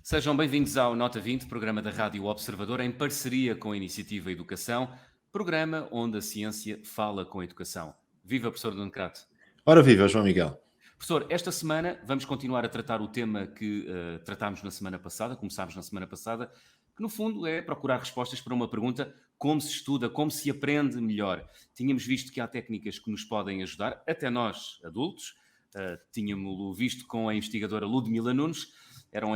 Sejam bem-vindos ao Nota 20, programa da Rádio Observador, em parceria com a Iniciativa Educação, programa onde a ciência fala com a educação. Viva, professor Nuno Crato. Ora viva, João Miguel. Professor, esta semana vamos continuar a tratar o tema que tratámos na semana passada, começámos na semana passada, que no fundo é procurar respostas para uma pergunta: como se estuda, como se aprende melhor? Tínhamos visto que há técnicas que nos podem ajudar, até nós, adultos. Tínhamos visto com a investigadora Ludmila Nunes. Eram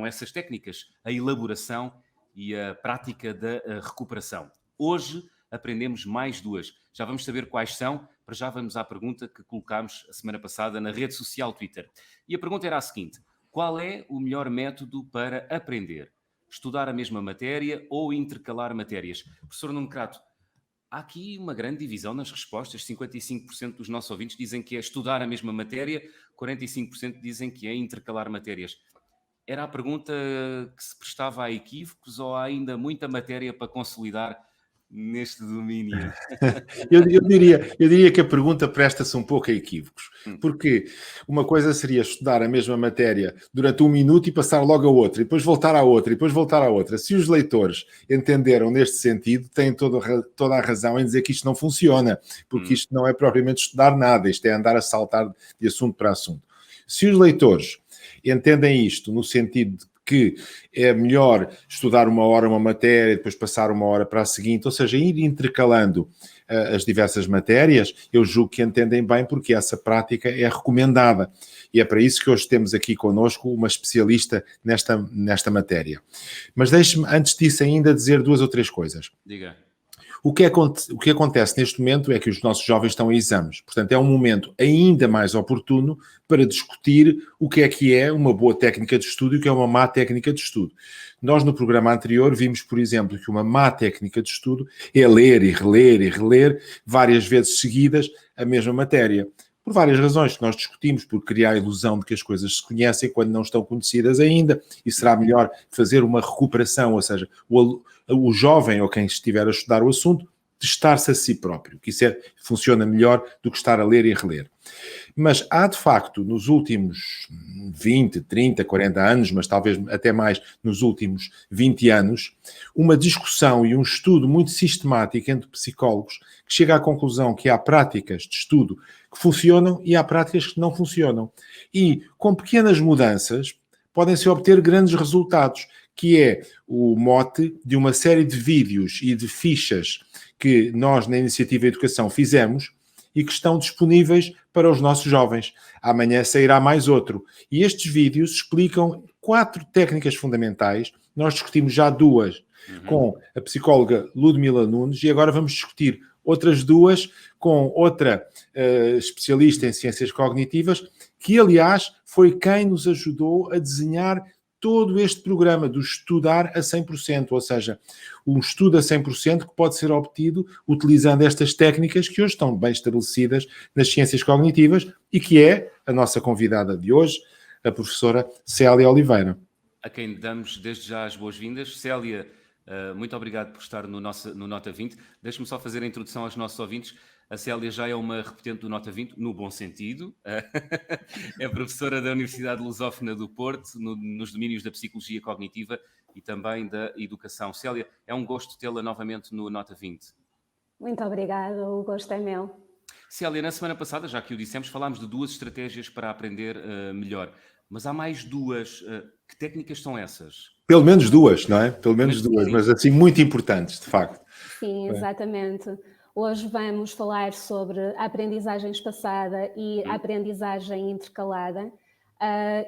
essas técnicas, a elaboração e a prática da recuperação. Hoje aprendemos mais duas. Já vamos saber quais são, para já vamos à pergunta que colocámos a semana passada na rede social Twitter. E a pergunta era a seguinte: qual é o melhor método para aprender? Estudar a mesma matéria ou intercalar matérias? Professor Nuno Crato, há aqui uma grande divisão nas respostas. 55% dos nossos ouvintes dizem que é estudar a mesma matéria, 45% dizem que é intercalar matérias. Era a pergunta que se prestava a equívocos ou há ainda muita matéria para consolidar neste domínio? Eu diria que a pergunta presta-se um pouco a equívocos, porque uma coisa seria estudar a mesma matéria durante um minuto e passar logo a outra, e depois voltar à outra, e depois voltar à outra. Se os leitores entenderam neste sentido, têm toda a razão em dizer que isto não funciona, porque isto não é propriamente estudar nada, isto é andar a saltar de assunto para assunto. Se os leitores entendem isto no sentido de que é melhor estudar uma hora uma matéria, depois passar uma hora para a seguinte, ou seja, ir intercalando as diversas matérias, eu julgo que entendem bem, porque essa prática é recomendada. E é para isso que hoje temos aqui connosco uma especialista nesta matéria. Mas deixe-me, antes disso, ainda dizer duas ou três coisas. Diga. O que acontece neste momento é que os nossos jovens estão em exames. Portanto, é um momento ainda mais oportuno para discutir o que é uma boa técnica de estudo e o que é uma má técnica de estudo. Nós, no programa anterior, vimos, por exemplo, que uma má técnica de estudo é ler e reler várias vezes seguidas a mesma matéria. Por várias razões que nós discutimos, por criar a ilusão de que as coisas se conhecem quando não estão conhecidas ainda, e será melhor fazer uma recuperação, ou seja, o jovem ou quem estiver a estudar o assunto, testar-se a si próprio, que isso funciona melhor do que estar a ler e reler. Mas há, de facto, nos últimos 20, 30, 40 anos, mas talvez até mais nos últimos 20 anos, uma discussão e um estudo muito sistemático entre psicólogos que chega à conclusão que há práticas de estudo que funcionam e há práticas que não funcionam. E, com pequenas mudanças, podem-se obter grandes resultados, que é o mote de uma série de vídeos e de fichas que nós, na Iniciativa Educação, fizemos e que estão disponíveis para os nossos jovens. Amanhã sairá mais outro. E estes vídeos explicam 4 técnicas fundamentais. Nós discutimos já 2 com a psicóloga Ludmila Nunes e agora vamos discutir outras 2 com outra especialista em ciências cognitivas, que, aliás, foi quem nos ajudou a desenhar todo este programa do estudar a 100%, ou seja, um estudo a 100% que pode ser obtido utilizando estas técnicas que hoje estão bem estabelecidas nas ciências cognitivas e que é a nossa convidada de hoje, a professora Célia Oliveira. A quem damos desde já as boas-vindas. Célia, muito obrigado por estar no Nota 20. Deixe-me só fazer a introdução aos nossos ouvintes. A Célia já é uma repetente do Nota 20, no bom sentido. É professora da Universidade Lusófona do Porto, nos domínios da Psicologia Cognitiva e também da Educação. Célia, é um gosto tê-la novamente no Nota 20. Muito obrigada, o gosto é meu. Célia, na semana passada, já que o dissemos, falámos de 2 estratégias para aprender melhor. Mas há mais 2. Que técnicas são essas? Pelo menos 2, não é? Pelo menos 2, mas assim muito importantes, de facto. Sim, exatamente. Hoje vamos falar sobre a aprendizagem espaçada e a aprendizagem intercalada.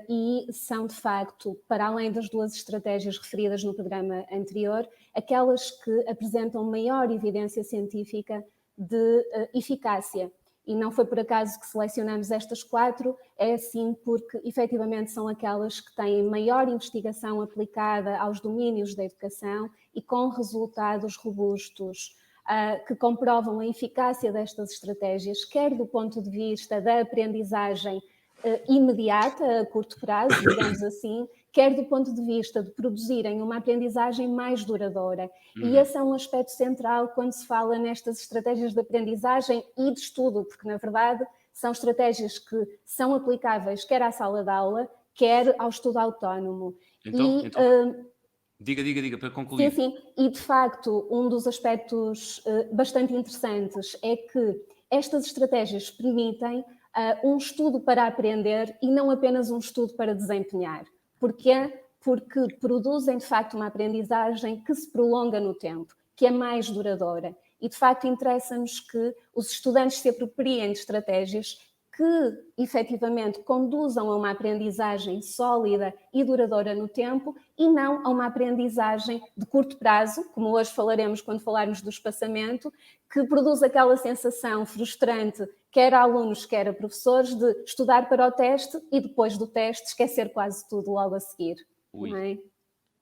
E são, de facto, para além das 2 estratégias referidas no programa anterior, aquelas que apresentam maior evidência científica de eficácia. E não foi por acaso que selecionamos estas 4, é assim porque efetivamente são aquelas que têm maior investigação aplicada aos domínios da educação e com resultados robustos, que comprovam a eficácia destas estratégias, quer do ponto de vista da aprendizagem imediata, a curto prazo, digamos assim, quer do ponto de vista de produzirem uma aprendizagem mais duradoura. E esse é um aspecto central quando se fala nestas estratégias de aprendizagem e de estudo, porque, na verdade, são estratégias que são aplicáveis quer à sala de aula, quer ao estudo autónomo. Diga, para concluir. Sim, e de facto, um dos aspectos bastante interessantes é que estas estratégias permitem um estudo para aprender e não apenas um estudo para desempenhar. Porquê? Porque produzem, de facto, uma aprendizagem que se prolonga no tempo, que é mais duradoura. E, de facto, interessa-nos que os estudantes se apropriem de estratégias que, efetivamente, conduzam a uma aprendizagem sólida e duradoura no tempo e não a uma aprendizagem de curto prazo, como hoje falaremos quando falarmos do espaçamento, que produz aquela sensação frustrante, quer a alunos, quer a professores, de estudar para o teste e depois do teste esquecer quase tudo logo a seguir. Não é?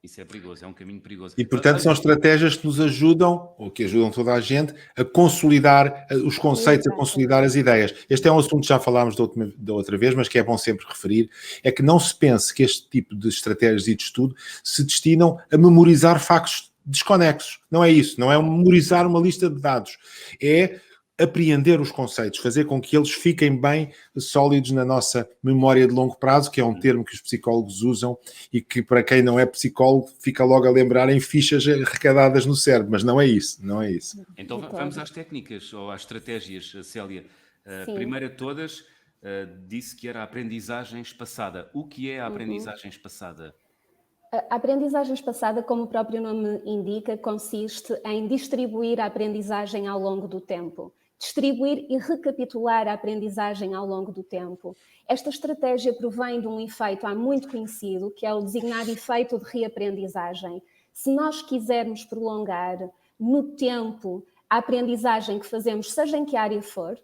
Isso é perigoso, é um caminho perigoso. E, portanto, são estratégias que nos ajudam, ou que ajudam toda a gente, a consolidar os conceitos, a consolidar as ideias. Este é um assunto que já falámos da outra vez, mas que é bom sempre referir, é que não se pense que este tipo de estratégias e de estudo se destinam a memorizar factos desconexos. Não é isso, não é memorizar uma lista de dados. É apreender os conceitos, fazer com que eles fiquem bem sólidos na nossa memória de longo prazo, que é um termo que os psicólogos usam e que, para quem não é psicólogo, fica logo a lembrar em fichas recadadas no cérebro, mas não é isso, não é isso. Então vamos às técnicas ou às estratégias, Célia. A primeira de todas disse que era a aprendizagem espaçada. O que é a aprendizagem espaçada? A aprendizagem espaçada, como o próprio nome indica, consiste em distribuir a aprendizagem ao longo do tempo. Distribuir e recapitular a aprendizagem ao longo do tempo. Esta estratégia provém de um efeito há muito conhecido, que é o designado efeito de reaprendizagem. Se nós quisermos prolongar no tempo a aprendizagem que fazemos, seja em que área for,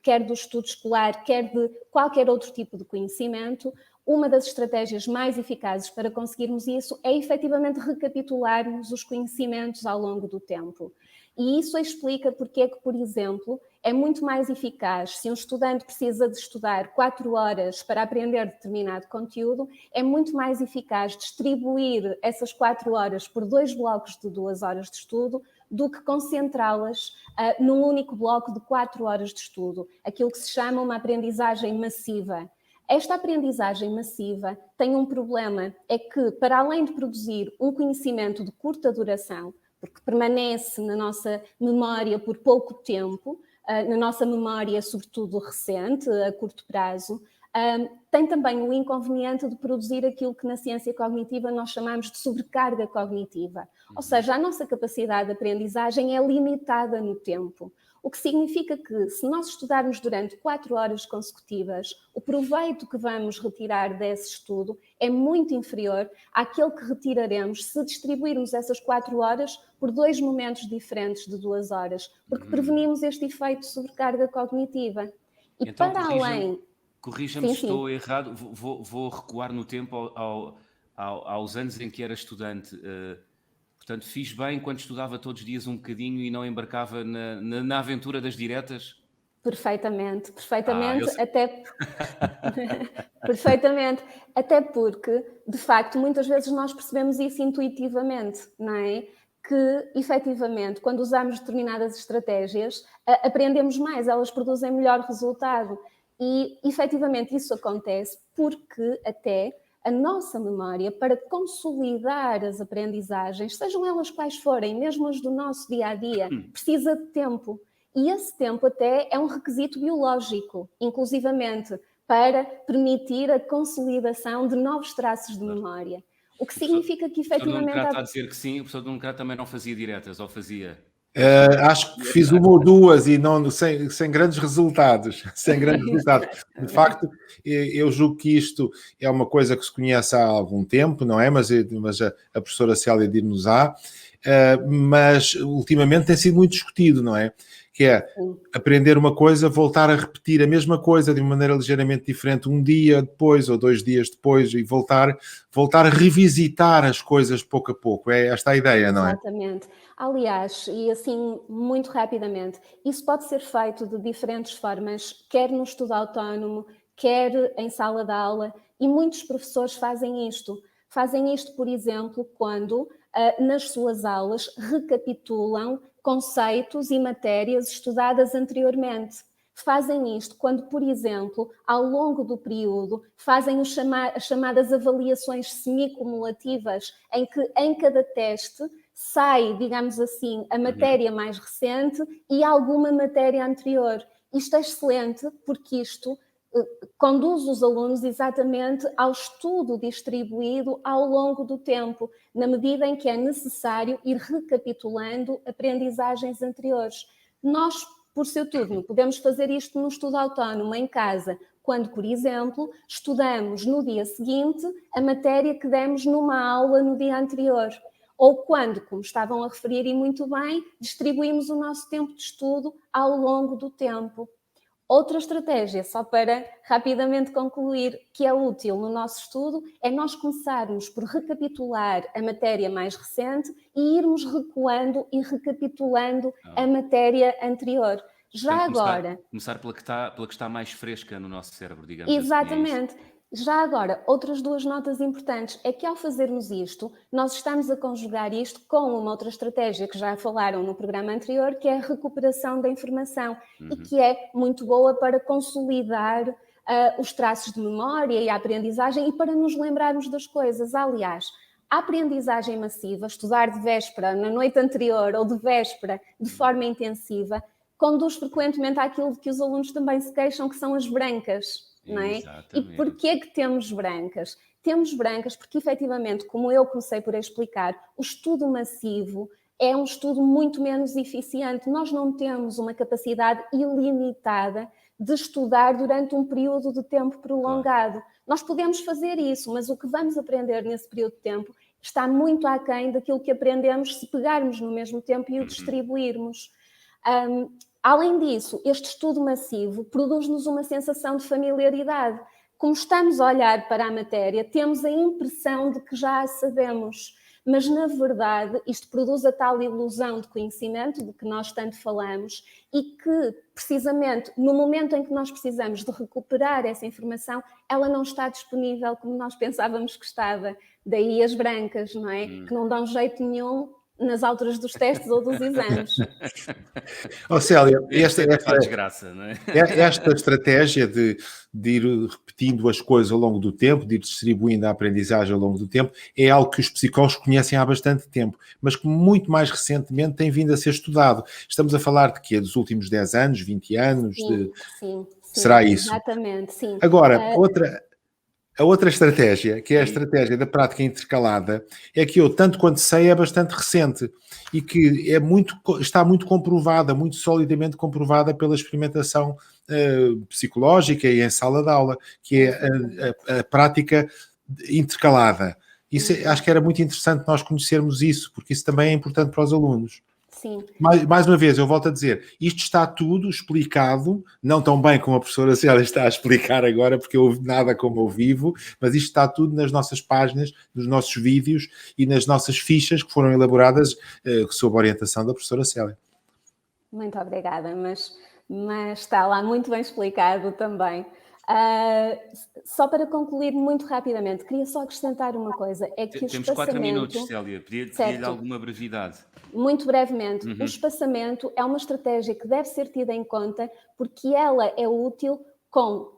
quer do estudo escolar, quer de qualquer outro tipo de conhecimento, uma das estratégias mais eficazes para conseguirmos isso é efetivamente recapitularmos os conhecimentos ao longo do tempo. E isso explica porque é que, por exemplo, é muito mais eficaz se um estudante precisa de estudar 4 horas para aprender determinado conteúdo, é muito mais eficaz distribuir essas 4 horas por 2 blocos de 2 horas de estudo do que concentrá-las num único bloco de 4 horas de estudo, aquilo que se chama uma aprendizagem massiva. Esta aprendizagem massiva tem um problema, é que, para além de produzir um conhecimento de curta duração, porque permanece na nossa memória por pouco tempo, na nossa memória, sobretudo recente, a curto prazo, tem também o inconveniente de produzir aquilo que na ciência cognitiva nós chamamos de sobrecarga cognitiva. Ou seja, a nossa capacidade de aprendizagem é limitada no tempo. O que significa que, se nós estudarmos durante 4 horas consecutivas, o proveito que vamos retirar desse estudo é muito inferior àquele que retiraremos se distribuirmos essas 4 horas por 2 momentos diferentes de 2 horas, porque prevenimos este efeito de sobrecarga cognitiva. E então, para além... Corrija-me se estou errado, vou recuar no tempo aos anos em que era estudante. Portanto, fiz bem quando estudava todos os dias um bocadinho e não embarcava na aventura das diretas? Perfeitamente, até... perfeitamente, até porque, de facto, muitas vezes nós percebemos isso intuitivamente, não é? Que, efetivamente, quando usamos determinadas estratégias, aprendemos mais, elas produzem melhor resultado. E, efetivamente, isso acontece porque até a nossa memória, para consolidar as aprendizagens, sejam elas quais forem, mesmo as do nosso dia-a-dia, precisa de tempo. E esse tempo até é um requisito biológico, inclusivamente, para permitir a consolidação de novos traços de memória. O que significa que, efetivamente... O professor está a dizer que sim, o professor Nuno também não fazia diretas, ou fazia... Acho que fiz uma ou duas e não, sem grandes resultados. Sem grandes resultados. De facto, eu julgo que isto é uma coisa que se conhece há algum tempo, não é? Mas a professora Célia dir-nos-á. Mas ultimamente tem sido muito discutido, não é? Que é aprender uma coisa, voltar a repetir a mesma coisa de uma maneira ligeiramente diferente um dia depois ou 2 dias depois e voltar a revisitar as coisas pouco a pouco. É esta a ideia, não é? Exatamente. Aliás, e assim, muito rapidamente, isso pode ser feito de diferentes formas, quer no estudo autónomo, quer em sala de aula, e muitos professores fazem isto. Fazem isto, por exemplo, quando nas suas aulas recapitulam conceitos e matérias estudadas anteriormente. Fazem isto quando, por exemplo, ao longo do período, fazem as chamadas avaliações semicumulativas, em que em cada teste sai, digamos assim, a matéria mais recente e alguma matéria anterior. Isto é excelente porque isto conduz os alunos exatamente ao estudo distribuído ao longo do tempo, na medida em que é necessário ir recapitulando aprendizagens anteriores. Nós, por seu turno, podemos fazer isto no estudo autónomo em casa, quando, por exemplo, estudamos no dia seguinte a matéria que demos numa aula no dia anterior. Ou quando, como estavam a referir e muito bem, distribuímos o nosso tempo de estudo ao longo do tempo. Outra estratégia, só para rapidamente concluir, que é útil no nosso estudo, é nós começarmos por recapitular a matéria mais recente e irmos recuando e recapitulando a matéria anterior. Já Portanto, agora... Começar pela que está mais fresca no nosso cérebro, digamos Exatamente. assim. É Já agora, outras duas notas importantes é que ao fazermos isto, nós estamos a conjugar isto com uma outra estratégia que já falaram no programa anterior, que é a recuperação da informação e que é muito boa para consolidar os traços de memória e a aprendizagem e para nos lembrarmos das coisas. Aliás, a aprendizagem massiva, estudar de véspera, na noite anterior ou de véspera, de forma intensiva, conduz frequentemente àquilo de que os alunos também se queixam, que são as brancas. Não é? E porquê que temos brancas? Temos brancas porque, efetivamente, como eu comecei por explicar, o estudo massivo é um estudo muito menos eficiente. Nós não temos uma capacidade ilimitada de estudar durante um período de tempo prolongado. Nós podemos fazer isso, mas o que vamos aprender nesse período de tempo está muito aquém daquilo que aprendemos se pegarmos no mesmo tempo e o distribuirmos. Além disso, este estudo massivo produz-nos uma sensação de familiaridade. Como estamos a olhar para a matéria, temos a impressão de que já a sabemos, mas na verdade isto produz a tal ilusão de conhecimento de que nós tanto falamos e que, precisamente, no momento em que nós precisamos de recuperar essa informação, ela não está disponível como nós pensávamos que estava. Daí as brancas, não é? Que não dão jeito nenhum nas alturas dos testes ou dos exames. Célia, desgraça, não é? Esta estratégia de ir repetindo as coisas ao longo do tempo, de ir distribuindo a aprendizagem ao longo do tempo, é algo que os psicólogos conhecem há bastante tempo, mas que muito mais recentemente tem vindo a ser estudado. Estamos a falar de quê? Dos últimos 10 anos, 20 anos? Sim, será isso? Exatamente, sim. Agora, a outra estratégia, que é a estratégia da prática intercalada, é que eu, tanto quanto sei, é bastante recente e que está muito comprovada, muito solidamente comprovada pela experimentação psicológica e em sala de aula, que é a prática intercalada. Isso acho que era muito interessante nós conhecermos isso, porque isso também é importante para os alunos. Sim. Mais uma vez, eu volto a dizer, isto está tudo explicado, não tão bem como a professora Célia está a explicar agora, porque eu ouvi nada como eu vivo, mas isto está tudo nas nossas páginas, nos nossos vídeos e nas nossas fichas que foram elaboradas sob a orientação da professora Célia. Muito obrigada, mas está lá muito bem explicado também. Só para concluir muito rapidamente, queria só acrescentar uma coisa. É que Temos 4 minutos, Célia. Pedia-lhe alguma brevidade. Muito brevemente. O espaçamento é uma estratégia que deve ser tida em conta porque ela é útil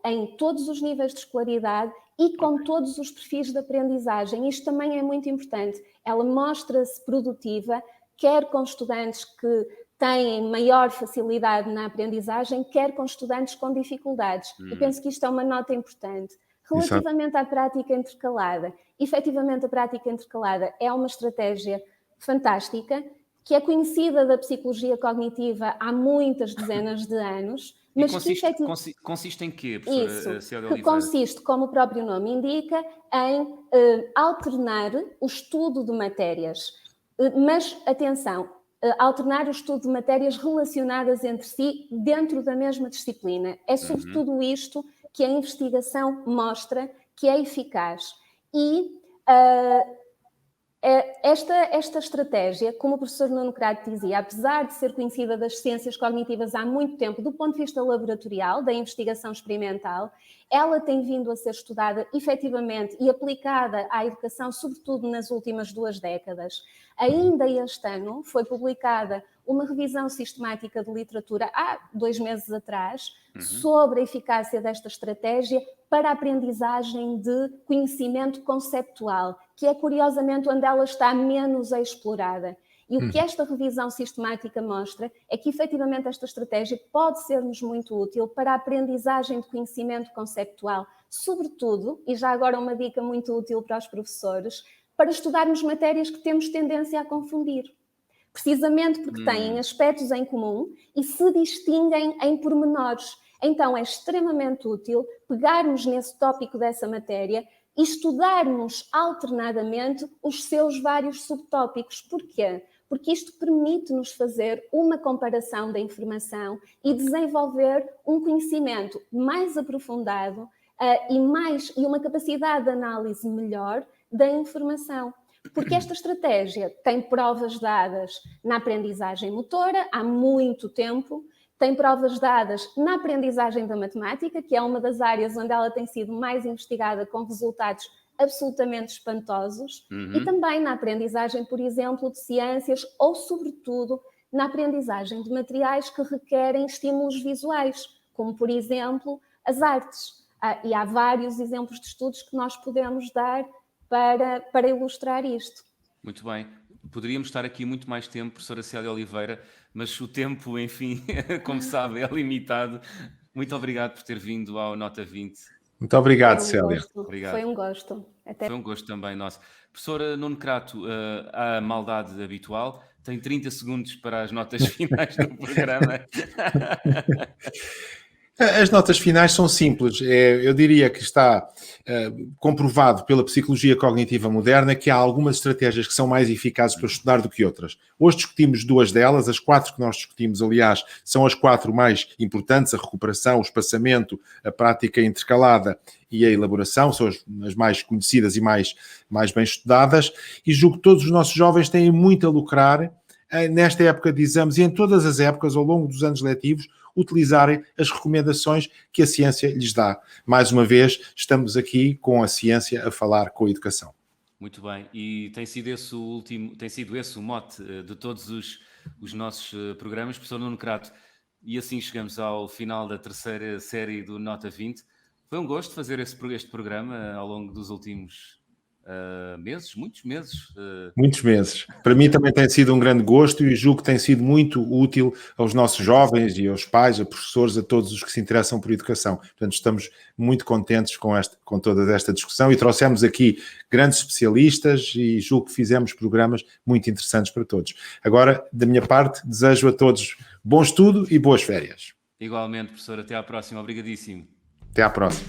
em todos os níveis de escolaridade e com todos os perfis de aprendizagem. Isto também é muito importante. Ela mostra-se produtiva, quer com estudantes que têm maior facilidade na aprendizagem, quer com estudantes com dificuldades. Eu penso que isto é uma nota importante. Relativamente à prática intercalada, efetivamente a prática intercalada é uma estratégia fantástica, que é conhecida da psicologia cognitiva há muitas dezenas de anos, mas consiste em quê, professora Célia Oliveira? Consiste, como o próprio nome indica, em alternar o estudo de matérias. Mas, atenção, alternar o estudo de matérias relacionadas entre si dentro da mesma disciplina. É sobretudo isto que a investigação mostra que é eficaz. E Esta estratégia, como o professor Nuno Crato dizia, apesar de ser conhecida das ciências cognitivas há muito tempo, do ponto de vista laboratorial, da investigação experimental, ela tem vindo a ser estudada efetivamente e aplicada à educação, sobretudo nas últimas 2 décadas. Ainda este ano foi publicada uma revisão sistemática de literatura, há 2 meses atrás, sobre a eficácia desta estratégia para a aprendizagem de conhecimento conceptual, que é curiosamente onde ela está menos explorada. E o que esta revisão sistemática mostra é que, efetivamente, esta estratégia pode ser-nos muito útil para a aprendizagem de conhecimento conceptual, sobretudo, e já agora uma dica muito útil para os professores, para estudarmos matérias que temos tendência a confundir. Precisamente porque têm aspectos em comum e se distinguem em pormenores. Então, é extremamente útil pegarmos nesse tópico dessa matéria e estudarmos alternadamente os seus vários subtópicos. Porquê? Porque isto permite-nos fazer uma comparação da informação e desenvolver um conhecimento mais aprofundado e uma capacidade de análise melhor da informação. Porque esta estratégia tem provas dadas na aprendizagem motora há muito tempo, tem provas dadas na aprendizagem da matemática, que é uma das áreas onde ela tem sido mais investigada com resultados absolutamente espantosos, e também na aprendizagem, por exemplo, de ciências ou, sobretudo, na aprendizagem de materiais que requerem estímulos visuais, como, por exemplo, as artes. E há vários exemplos de estudos que nós podemos dar para ilustrar isto. Muito bem. Poderíamos estar aqui muito mais tempo, professora Célia Oliveira, mas o tempo, enfim, como sabe, é limitado. Muito obrigado por ter vindo ao Nota 20. Muito obrigado, Célia. Obrigado. Foi um gosto. Foi um gosto também nosso. Professora Nuno Crato, a maldade habitual, tem 30 segundos para as notas finais do programa. As notas finais são simples. Eu diria que está comprovado pela psicologia cognitiva moderna que há algumas estratégias que são mais eficazes para estudar do que outras. Hoje discutimos 2 delas, as 4 que nós discutimos, aliás, são as 4 mais importantes: a recuperação, o espaçamento, a prática intercalada e a elaboração, são as mais conhecidas e mais bem estudadas, e julgo que todos os nossos jovens têm muito a lucrar nesta época de exames e em todas as épocas, ao longo dos anos letivos, utilizarem as recomendações que a ciência lhes dá. Mais uma vez, estamos aqui com a ciência a falar com a educação. Muito bem, e tem sido esse o mote de todos os nossos programas, professor Nuno Crato, e assim chegamos ao final da 3ª série do Nota 20. Foi um gosto fazer este programa ao longo dos últimos meses, muitos meses. Muitos meses. Para mim também tem sido um grande gosto e julgo que tem sido muito útil aos nossos jovens e aos pais, a professores, a todos os que se interessam por educação. Portanto, estamos muito contentes com toda esta discussão e trouxemos aqui grandes especialistas e julgo que fizemos programas muito interessantes para todos. Agora, da minha parte, desejo a todos bom estudo e boas férias. Igualmente, professor. Até à próxima. Obrigadíssimo. Até à próxima.